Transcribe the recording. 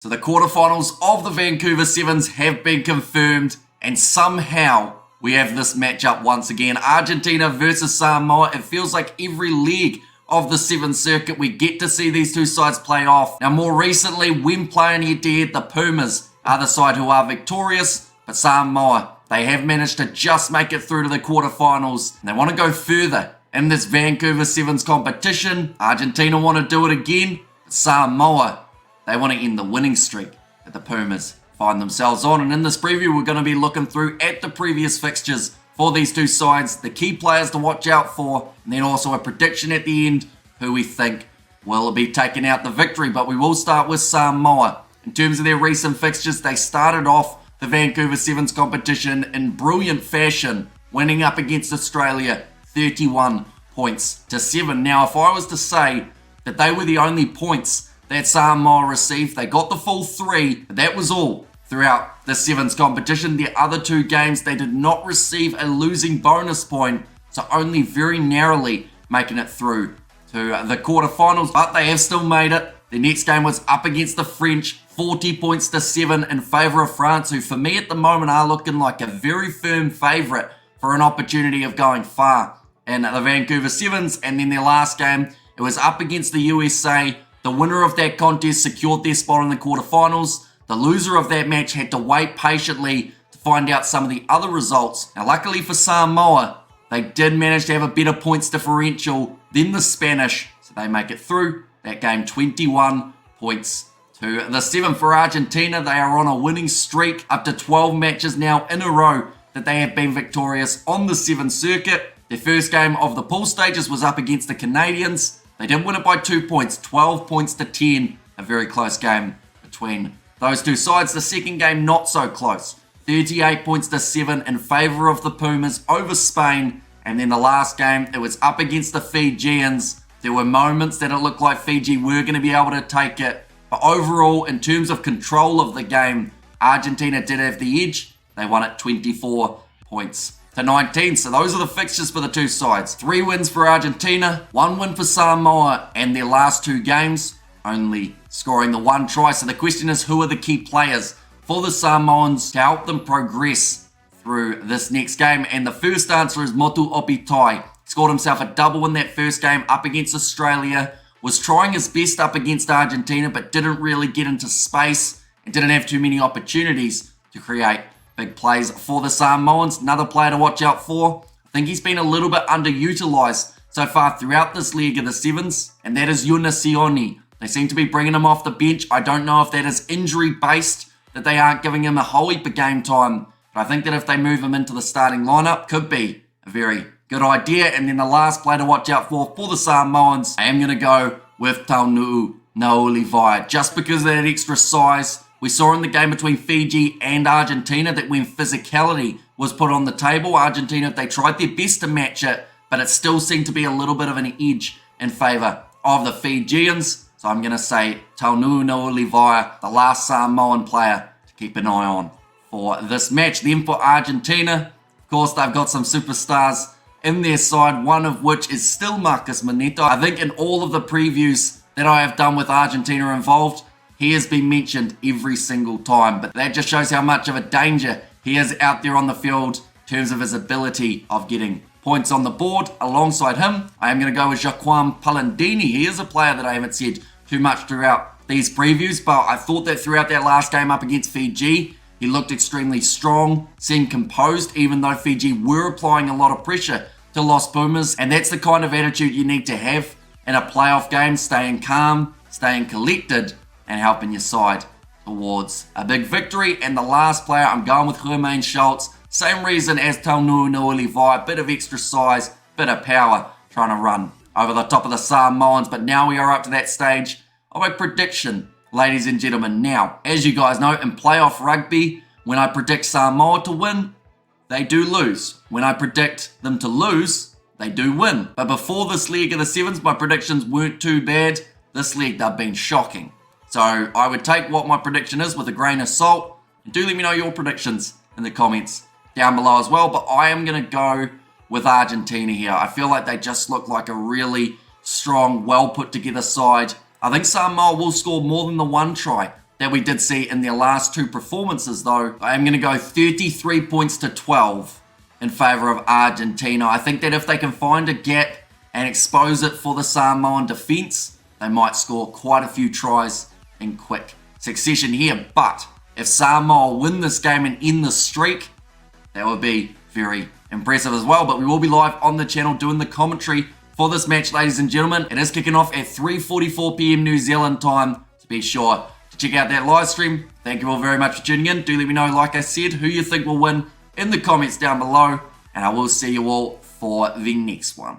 So the quarterfinals of the Vancouver Sevens have been confirmed, and somehow we have this matchup once again. Argentina versus Samoa. It feels like every leg of the Sevens circuit we get to see these two sides play off. Now more recently, when playing head-to-head, the Pumas are the side who are victorious, but Samoa, they have managed to just make it through to the quarterfinals. And they want to go further in this Vancouver Sevens competition. Argentina want to do it again, but Samoa, they want to end the winning streak that the Pumas find themselves on. And in this preview, we're going to be looking through at the previous fixtures for these two sides, the key players to watch out for, and then also a prediction at the end, who we think will be taking out the victory. But we will start with Samoa. In terms of their recent fixtures, they started off the Vancouver Sevens competition in brilliant fashion, winning up against Australia 31 points to 7. Now, if I was to say that they were the only points that Samoa received, they got the full 3, but that was all throughout the Sevens competition. The other 2 games, they did not receive a losing bonus point, so only very narrowly making it through to the quarterfinals, but they have still made it. The next game was up against the French, 40 points to 7 in favour of France, who for me at the moment are looking like a very firm favourite for an opportunity of going far in the Vancouver Sevens. And then their last game, it was up against the USA. The winner of that contest secured their spot in the quarterfinals. The loser of that match had to wait patiently to find out some of the other results. Now, luckily for Samoa, they did manage to have a better points differential than the Spanish, so they make it through that game 21 points to the 7. For Argentina, they are on a winning streak, up to 12 matches now in a row that they have been victorious on the 7 circuit. Their first game of the pool stages was up against the Canadians. They did win it by 2 points, 12 points to 10. A very close game between those two sides. The second game, not so close. 38 points to 7 in favour of the Pumas over Spain. And then the last game, it was up against the Fijians. There were moments that it looked like Fiji were going to be able to take it. But overall, in terms of control of the game, Argentina did have the edge. They won it 24 points to 19. So those are the fixtures for the two sides. 3 wins for Argentina, 1 win for Samoa, and their last 2 games only scoring the 1 try. So the question is, who are the key players for the Samoans to help them progress through this next game? And the first answer is Motu Opitai. He scored himself a double in that first game up against Australia, was trying his best up against Argentina, but didn't really get into space and didn't have too many opportunities to create big plays for the Samoans. Another player to watch out for. I think he's been a little bit underutilized so far throughout this league of the Sevens, and that is Sioni. They seem to be bringing him off the bench. I don't know if that is injury-based, that they aren't giving him a whole heap of game time, but I think that if they move him into the starting lineup, could be a very good idea. And then the last player to watch out for the Samoans, I am going to go with Taunuu Naolivai, just because of that extra size. We saw in the game between Fiji and Argentina that when physicality was put on the table, Argentina, they tried their best to match it, but it still seemed to be a little bit of an edge in favour of the Fijians. So I'm going to say Taunuu Naolivai, the last Samoan player to keep an eye on for this match. Then for Argentina, of course, they've got some superstars in their side, one of which is still Marcus Manetto. I think in all of the previews that I have done with Argentina involved, he has been mentioned every single time, but that just shows how much of a danger he is out there on the field in terms of his ability of getting points on the board. Alongside him, I am going to go with Jaquan Palandini. He is a player that I haven't said too much throughout these previews, but I thought that throughout that last game up against Fiji, he looked extremely strong, seemed composed, even though Fiji were applying a lot of pressure to Los Pumas, and that's the kind of attitude you need to have in a playoff game, staying calm, staying collected, and helping your side towards a big victory. And the last player, I'm going with Jermaine Schultz. Same reason as Taunuu Naolivai, bit of extra size, bit of power, trying to run over the top of the Samoans. But now we are up to that stage of a prediction, ladies and gentlemen. Now, as you guys know, in playoff rugby, when I predict Samoa to win, they do lose. When I predict them to lose, they do win. But before this leg of the Sevens, my predictions weren't too bad. This leg, they've been shocking. So I would take what my prediction is with a grain of salt. And do let me know your predictions in the comments down below as well. But I am going to go with Argentina here. I feel like they just look like a really strong, well put together side. I think Samoa will score more than the 1 try that we did see in their last two performances, though. I am going to go 33 points to 12 in favour of Argentina. I think that if they can find a gap and expose it for the Samoan defence, they might score quite a few tries in quick succession here. But if Samoa win this game and end the streak, that would be very impressive as well. But we will be live on the channel doing the commentary for this match, ladies and gentlemen. It is kicking off at 3:44 p.m. New Zealand time, so be sure to check out that live stream. Thank you all very much for tuning in. Do let me know, like I said, who you think will win in the comments down below, and I will see you all for the next one.